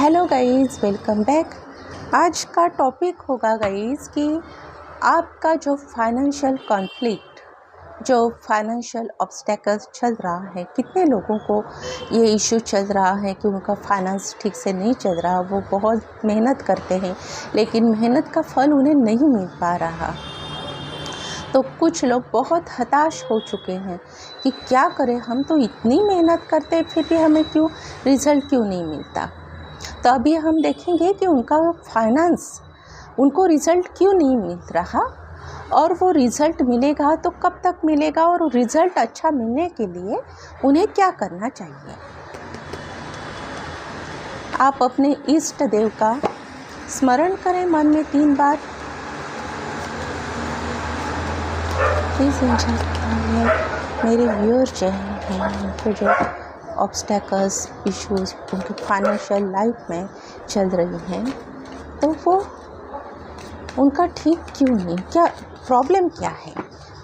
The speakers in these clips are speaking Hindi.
Hello guys, welcome back. आज का टॉपिक होगा गाइस कि आपका जो फाइनेंशियल कॉन्फ्लिक्ट, जो फाइनेंशियल ऑब्स्टेकल्स चल रहा है, कितने लोगों को ये इशू चल रहा है कि उनका फाइनेंस ठीक से नहीं चल रहा। वो बहुत मेहनत करते हैं लेकिन मेहनत का फल उन्हें नहीं मिल पा रहा। तो कुछ लोग बहुत हताश हो चुके हैं कि क्या करें, हम तो इतनी मेहनत करते फिर भी हमें रिज़ल्ट क्यों नहीं मिलता। तो अभी हम देखेंगे कि उनका फाइनेंस, उनको रिज़ल्ट क्यों नहीं मिल रहा और वो रिज़ल्ट मिलेगा तो कब तक मिलेगा, और रिज़ल्ट अच्छा मिलने के लिए उन्हें क्या करना चाहिए। आप अपने इष्ट देव का स्मरण करें मन में 3 बार। प्लीज़ मेरे व्यूअर जो हैं उनको जो ऑब्स्टेकल्स, इश्यूज़ उनके फाइनेंशियल लाइफ में चल रही हैं, तो वो उनका ठीक क्यों नहीं, क्या प्रॉब्लम क्या है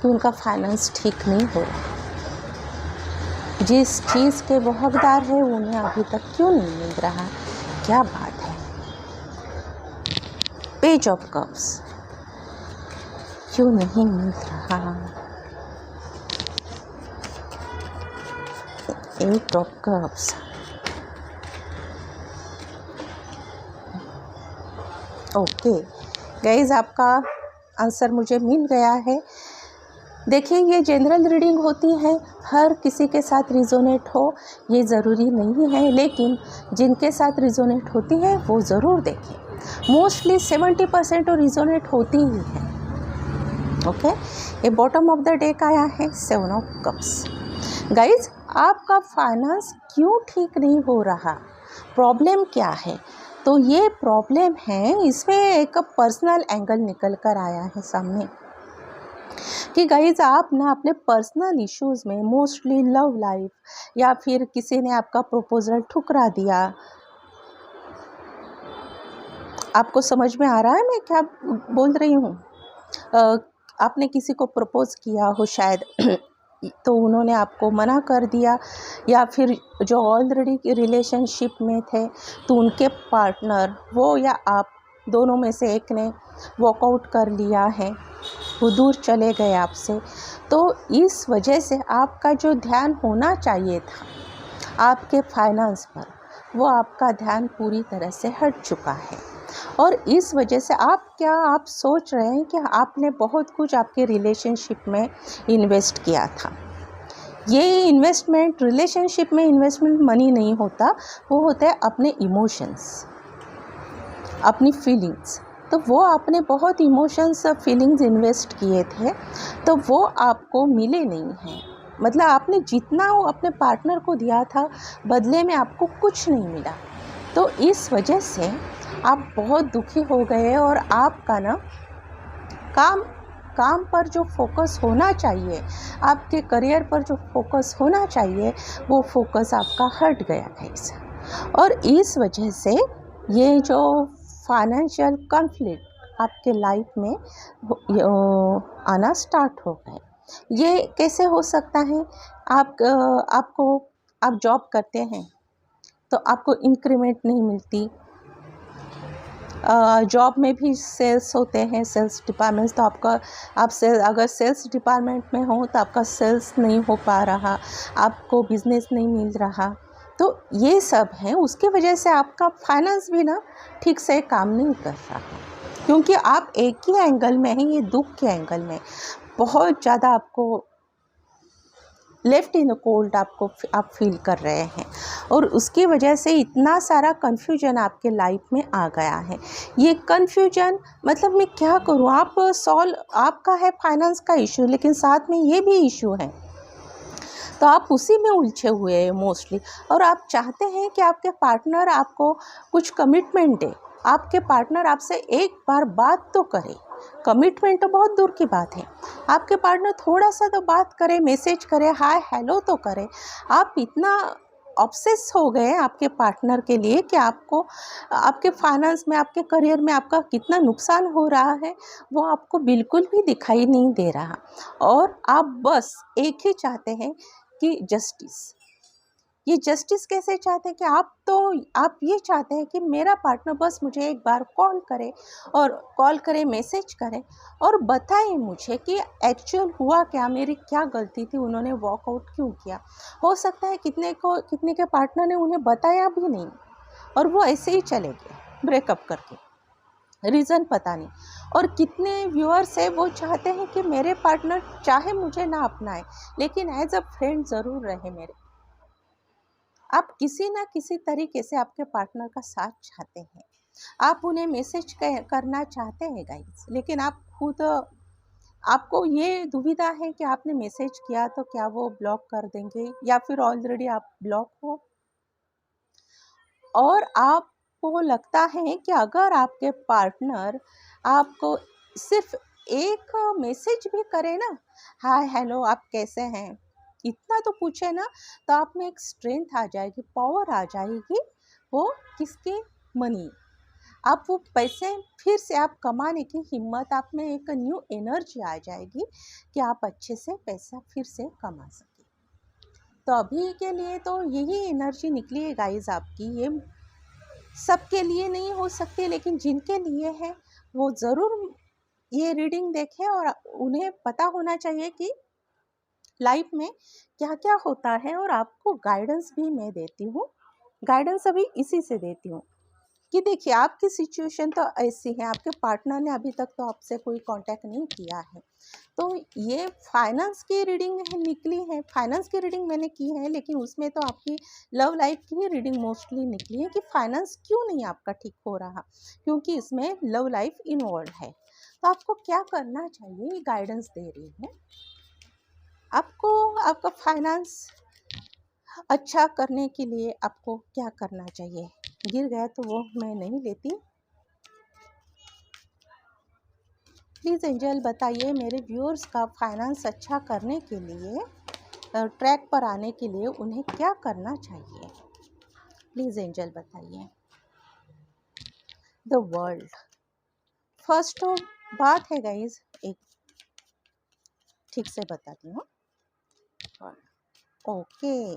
कि उनका फाइनेंस ठीक नहीं हो रहा। जिस चीज़ के वो हकदार है उन्हें अभी तक क्यों नहीं मिल रहा, क्या बात है। पेज ऑफ कप्स क्यों नहीं मिल रहा। 8 ऑफ कप्स, ओके गाइज, आपका आंसर मुझे मिल गया है। देखिए, ये जनरल रीडिंग होती है, हर किसी के साथ रिजोनेट हो ये ज़रूरी नहीं है, लेकिन जिनके साथ रिजोनेट होती है वो ज़रूर देखें। मोस्टली 70% तो रिजोनेट होती ही है। ओके, ये बॉटम ऑफ द डेक आया है 7 ऑफ कप्स। गाइज, आपका फाइनेंस क्यों ठीक नहीं हो रहा, प्रॉब्लम क्या है। तो ये प्रॉब्लम है, इसमें एक पर्सनल एंगल निकल कर आया है सामने कि गाइज आप ना अपने पर्सनल इश्यूज़ में, मोस्टली लव लाइफ या फिर किसी ने आपका प्रपोजल ठुकरा दिया। आपको समझ में आ रहा है मैं क्या बोल रही हूँ। आपने किसी को प्रपोज किया हो शायद तो उन्होंने आपको मना कर दिया, या फिर जो ऑलरेडी रिलेशनशिप में थे तो उनके पार्टनर, वो या आप दोनों में से एक ने वॉकआउट कर लिया है, वो दूर चले गए आपसे। तो इस वजह से आपका जो ध्यान होना चाहिए था आपके फाइनेंस पर, वो आपका ध्यान पूरी तरह से हट चुका है। और इस वजह से आप सोच रहे हैं कि आपने बहुत कुछ आपके रिलेशनशिप में इन्वेस्ट किया था। ये इन्वेस्टमेंट, रिलेशनशिप में इन्वेस्टमेंट मनी नहीं होता, वो होता है अपने इमोशंस, अपनी फीलिंग्स। तो वो आपने बहुत इमोशंस, फीलिंग्स इन्वेस्ट किए थे, तो वो आपको मिले नहीं हैं। मतलब आपने जितना वो अपने पार्टनर को दिया था बदले में आपको कुछ नहीं मिला। तो इस वजह से आप बहुत दुखी हो गए और आपका ना काम पर जो फोकस होना चाहिए, आपके करियर पर जो फोकस होना चाहिए, वो फोकस आपका हट गया है और इस वजह से ये जो फाइनेंशियल कॉन्फ्लिक्ट आपके लाइफ में आना स्टार्ट हो गए। ये कैसे हो सकता है। आप जॉब करते हैं तो आपको इंक्रीमेंट नहीं मिलती। जॉब में भी सेल्स होते हैं, सेल्स डिपार्टमेंट्स, तो अगर सेल्स डिपार्टमेंट में हो तो आपका सेल्स नहीं हो पा रहा, आपको बिजनेस नहीं मिल रहा। तो ये सब है, उसकी वजह से आपका फाइनेंस भी ना ठीक से काम नहीं कर रहा, क्योंकि आप एक ही एंगल में हैं, ये दुख के एंगल में बहुत ज़्यादा आपको लेफ्ट इन द कोल्ड आप फील कर रहे हैं, और उसकी वजह से इतना सारा कन्फ्यूजन आपके लाइफ में आ गया है। ये कन्फ्यूजन मतलब मैं क्या करूँ, आपका है फाइनेंस का इशू, लेकिन साथ में ये भी इशू है, तो आप उसी में उलझे हुए हैं मोस्टली। और आप चाहते हैं कि आपके पार्टनर आपको कुछ कमिटमेंट दे, आपके पार्टनर आपसे एक बार बात तो करे। कमिटमेंट तो बहुत दूर की बात है, आपके पार्टनर थोड़ा सा तो बात करे, मैसेज करे, हाय हेलो तो करे। आप इतना ऑब्सेस हो गए आपके पार्टनर के लिए कि आपको आपके फाइनेंस में, आपके करियर में आपका कितना नुकसान हो रहा है वो आपको बिल्कुल भी दिखाई नहीं दे रहा, और आप बस एक ही चाहते हैं कि जस्टिस, ये जस्टिस कैसे चाहते हैं कि आप ये चाहते हैं कि मेरा पार्टनर बस मुझे एक बार कॉल करे, मैसेज करे और बताए मुझे कि एक्चुअल हुआ क्या, मेरी क्या गलती थी, उन्होंने वॉकआउट क्यों किया। हो सकता है कितने के पार्टनर ने उन्हें बताया भी नहीं और वो ऐसे ही चले गए ब्रेकअप करके, रीज़न पता नहीं। और कितने व्यूअर्स है वो चाहते हैं कि मेरे पार्टनर चाहे मुझे ना अपनाए लेकिन एज अ फ्रेंड ज़रूर रहे मेरे। आप किसी ना किसी तरीके से आपके पार्टनर का साथ चाहते हैं, आप उन्हें मैसेज करना चाहते हैं गाइस, लेकिन आप खुद आपको ये दुविधा है कि आपने मैसेज किया तो क्या वो ब्लॉक कर देंगे या फिर ऑलरेडी आप ब्लॉक हो। और आपको लगता है कि अगर आपके पार्टनर आपको सिर्फ एक मैसेज भी करे ना, हाय हेलो आप कैसे हैं, इतना तो पूछे ना, तो आप में एक स्ट्रेंथ आ जाएगी, पावर आ जाएगी। वो किसके? मनी। आप वो पैसे फिर से आप कमाने की हिम्मत, आप में एक न्यू एनर्जी आ जाएगी कि आप अच्छे से पैसा फिर से कमा सकें। तो अभी के लिए तो यही एनर्जी निकली है गाइस आपकी। ये सबके लिए नहीं हो सकती, लेकिन जिनके लिए है वो ज़रूर ये रीडिंग देखें और उन्हें पता होना चाहिए कि लाइफ में क्या क्या होता है। और आपको गाइडेंस भी मैं देती हूँ, गाइडेंस अभी इसी से देती हूँ कि देखिए आपकी सिचुएशन तो ऐसी है, आपके पार्टनर ने अभी तक तो आपसे कोई कांटेक्ट नहीं किया है। तो ये फाइनेंस की रीडिंग निकली है, फाइनेंस की रीडिंग मैंने की है, लेकिन उसमें तो आपकी लव लाइफ की ही रीडिंग मोस्टली निकली है कि फाइनेंस क्यों नहीं आपका ठीक हो रहा, क्योंकि इसमें लव लाइफ इन्वॉल्व है। तो आपको क्या करना चाहिए, ये गाइडेंस दे रही हूँ आपको। आपका फाइनेंस अच्छा करने के लिए आपको क्या करना चाहिए। गिर गया तो वो मैं नहीं लेती। प्लीज़ एंजल बताइए मेरे व्यूअर्स का फाइनेंस अच्छा करने के लिए, ट्रैक पर आने के लिए उन्हें क्या करना चाहिए। प्लीज़ एंजल बताइए। द वर्ल्ड फर्स्ट तो बात है गाइज, एक ठीक से बताती हूँ। ओके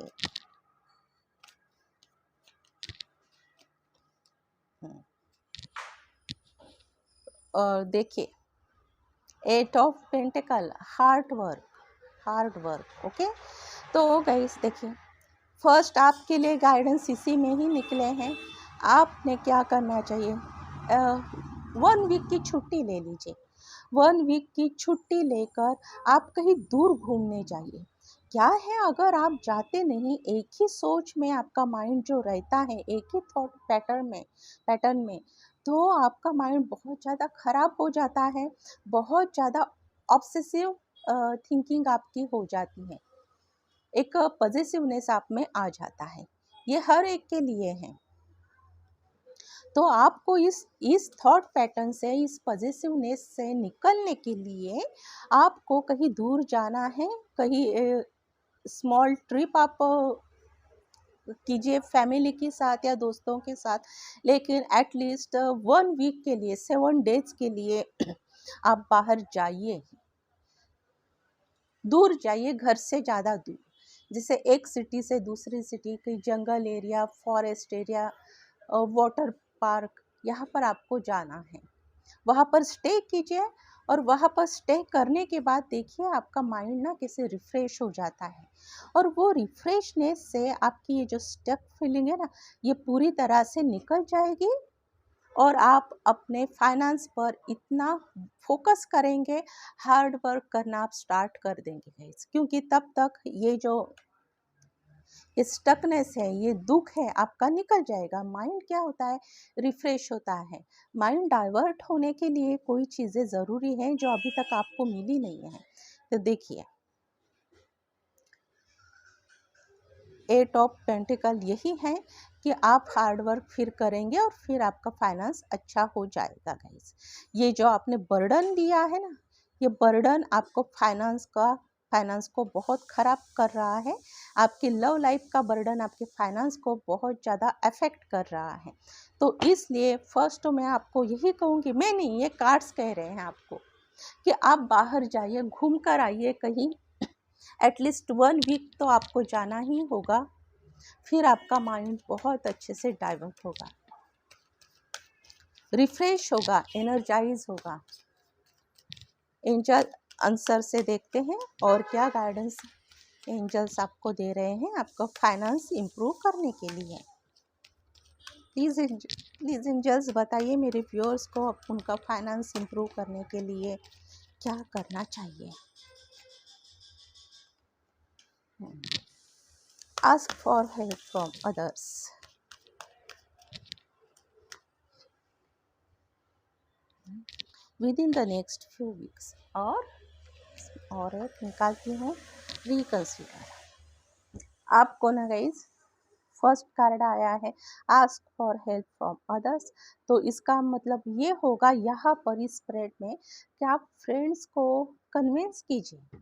और देखिए, 8 of pentacle, hard work. Okay, तो गाइस देखिए, फर्स्ट आपके लिए गाइडेंस इसी में ही निकले हैं। आपने क्या करना चाहिए, 1 वीक की छुट्टी ले लीजिए। 1 वीक की छुट्टी लेकर आप कहीं दूर घूमने जाइए। क्या है, अगर आप जाते नहीं, एक ही सोच में आपका माइंड जो रहता है, एक ही थॉट पैटर्न में, तो आपका माइंड बहुत ज़्यादा ख़राब हो जाता है, बहुत ज़्यादा ऑब्सेसिव थिंकिंग आपकी हो जाती है, एक पॉजिटिवनेस आप में आ जाता है। ये हर एक के लिए है। तो आपको इस थॉट पैटर्न से, इस पॉजिटिवनेस से निकलने के लिए आपको कहीं दूर जाना है, कहीं स्मॉल ट्रिप आप कीजिए फैमिली के साथ या दोस्तों के साथ, लेकिन एटलीस्ट 1 वीक के लिए, 7 डेज के लिए आप बाहर जाइए, दूर जाइए, घर से ज़्यादा दूर, जैसे एक सिटी से दूसरी सिटी, कोई जंगल area, forest area, water park, यहाँ पर आपको जाना है। वहाँ पर स्टे कीजिए और वहाँ पर स्टे करने के बाद देखिए आपका माइंड ना कैसे रिफ़्रेश हो जाता है। और वो रिफ़्रेशनेस से आपकी ये जो स्टक फीलिंग है ना, ये पूरी तरह से निकल जाएगी और आप अपने फाइनेंस पर इतना फोकस करेंगे, हार्ड वर्क करना आप स्टार्ट कर देंगे गाइस, क्योंकि तब तक ये जो स्टकनेस है, ये दुख है, आपका निकल जाएगा। माइंड क्या होता है, रिफ्रेश होता है। माइंड डाइवर्ट होने के लिए कोई चीज़ें ज़रूरी हैं जो अभी तक आपको मिली नहीं है। तो देखिए, 8 ऑफ पेंटिकल यही है कि आप हार्ड वर्क फिर करेंगे और फिर आपका फाइनेंस अच्छा हो जाएगा गाइस। ये जो आपने बर्डन लिया है ना, ये बर्डन आपको फाइनेंस को बहुत ख़राब कर रहा है। आपकी लव लाइफ का बर्डन आपके फाइनेंस को बहुत ज़्यादा अफेक्ट कर रहा है। तो इसलिए फर्स्ट तो मैं आपको यही कहूँगी, मैं नहीं, ये कार्ड्स कह रहे हैं आपको कि आप बाहर जाइए, घूम कर आइए कहीं, एटलीस्ट 1 वीक तो आपको जाना ही होगा। फिर आपका माइंड बहुत अच्छे से डाइवर्ट होगा, रिफ्रेश होगा, एनर्जाइज होगा। एंजल आंसर से देखते हैं और क्या गाइडेंस एंजल्स आपको दे रहे हैं आपको फाइनेंस इंप्रूव करने के लिए। प्लीज़ एंजल्स बताइए मेरे व्यूअर्स को उनका फाइनेंस इंप्रूव करने के लिए क्या करना चाहिए। Ask for help from others. With in the next few weeks. और एक निकालती हूँ, रिकंसिडर। आपको ना गाइज फर्स्ट कार्ड आया है ask for help from others, तो इसका मतलब ये होगा यहाँ पर इस स्प्रेड में कि आप फ्रेंड्स को कन्विंस कीजिए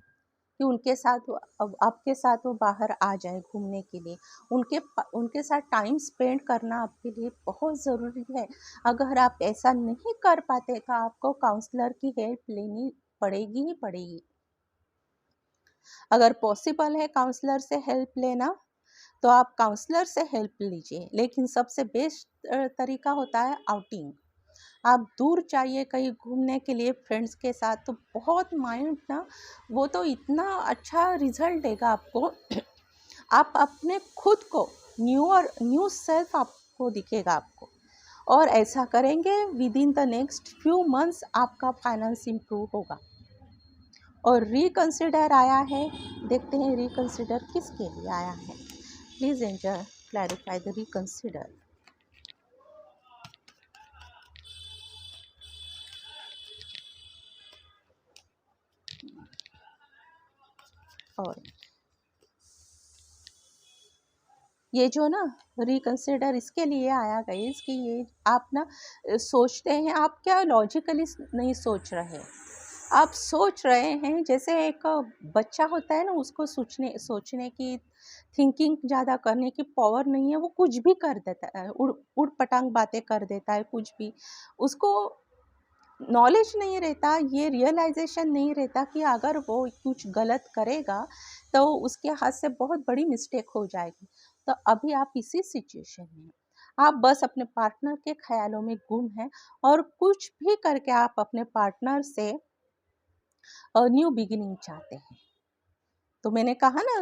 कि उनके साथ अब आपके साथ वो बाहर आ जाए घूमने के लिए। उनके साथ टाइम स्पेंड करना आपके लिए बहुत ज़रूरी है। अगर आप ऐसा नहीं कर पाते तो आपको काउंसलर की हेल्प लेनी पड़ेगी ही पड़ेगी। अगर पॉसिबल है काउंसलर से हेल्प लेना तो आप काउंसलर से हेल्प लीजिए, लेकिन सबसे बेस्ट तरीका होता है आउटिंग। आप दूर जाइए कहीं घूमने के लिए फ्रेंड्स के साथ, तो बहुत माइंड ना वो तो इतना अच्छा रिजल्ट देगा आपको। आप अपने खुद को न्यू सेल्फ आपको दिखेगा आपको, और ऐसा करेंगे with in the next few months आपका फाइनेंस इंप्रूव होगा। और रिकंसिडर आया है, देखते हैं रिकंसिडर किसके लिए आया है। Please angel clarify the reconsider. और ये जो ना रिकंसिडर इसके लिए आया गाइस कि ये आप ना सोचते हैं, आप क्या लॉजिकली नहीं सोच रहे, आप सोच रहे हैं जैसे एक बच्चा होता है ना, उसको सोचने की थिंकिंग ज़्यादा करने की पावर नहीं है, वो कुछ भी कर देता है, उड़ पटांग बातें कर देता है, कुछ भी उसको नॉलेज नहीं रहता, ये रियलाइजेशन नहीं रहता कि अगर वो कुछ गलत करेगा तो उसके हाथ से बहुत बड़ी मिस्टेक हो जाएगी। तो अभी आप इसी सिचुएशन में, आप बस अपने पार्टनर के ख्यालों में गुम हैं और कुछ भी करके आप अपने पार्टनर से न्यू बिगिनिंग चाहते हैं। तो मैंने कहा ना,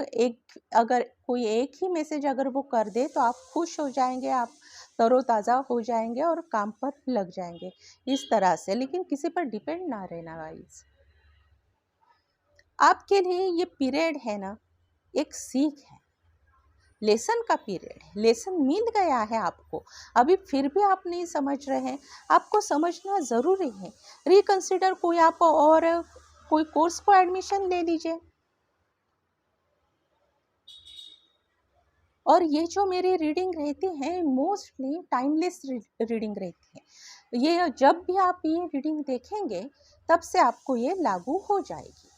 अगर कोई एक ही मैसेज अगर वो कर दे तो आप खुश हो जाएंगे, आप तरोताज़ा हो जाएंगे और काम पर लग जाएंगे इस तरह से। लेकिन किसी पर डिपेंड ना रहना गाइस। आपके लिए ये पीरियड है ना, एक सीख है, लेसन का पीरियड है, लेसन मिल गया है आपको, अभी फिर भी आप नहीं समझ रहे हैं, आपको समझना ज़रूरी है। रिकंसिडर कोई आप और कोई कोर्स को एडमिशन ले लीजिए। और ये जो मेरी रीडिंग रहती है मोस्टली टाइमलेस रीडिंग रहती है, ये जब भी आप ये रीडिंग देखेंगे तब से आपको ये लागू हो जाएगी।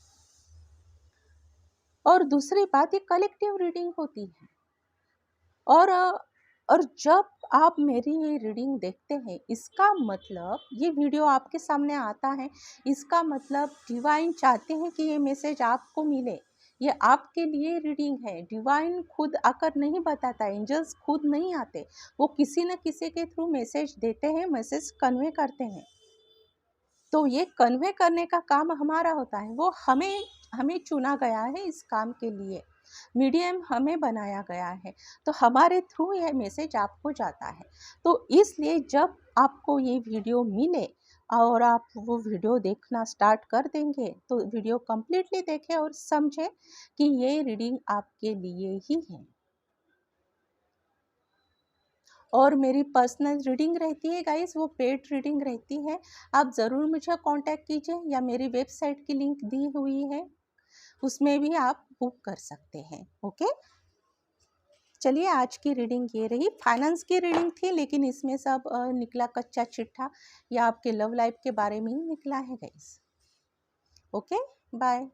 और दूसरी बात, ये कलेक्टिव रीडिंग होती है। और जब आप मेरी ये रीडिंग देखते हैं, इसका मतलब ये वीडियो आपके सामने आता है, इसका मतलब डिवाइन चाहते हैं कि ये मैसेज आपको मिले, ये आपके लिए रीडिंग है। डिवाइन खुद आकर नहीं बताता, एंजल्स खुद नहीं आते, वो किसी न किसी के थ्रू मैसेज देते हैं, मैसेज कन्वे करते हैं। तो ये कन्वे करने का काम हमारा होता है, वो हमें चुना गया है इस काम के लिए, मीडियम हमें बनाया गया है, तो हमारे थ्रू यह मैसेज आपको जाता है। तो इसलिए जब आपको ये वीडियो मिले और आप वो वीडियो देखना स्टार्ट कर देंगे, तो वीडियो कंप्लीटली देखें और समझें कि ये रीडिंग आपके लिए ही है। और मेरी पर्सनल रीडिंग रहती है गाइस, वो पेड रीडिंग रहती है, आप ज़रूर मुझे कांटेक्ट कीजिए, या मेरी वेबसाइट की लिंक दी हुई है, उसमें भी आप बुक कर सकते हैं। ओके, चलिए आज की रीडिंग ये रही, फाइनेंस की रीडिंग थी, लेकिन इसमें सब निकला कच्चा चिट्ठा या आपके लव लाइफ के बारे में ही निकला है गाइस। Okay, bye.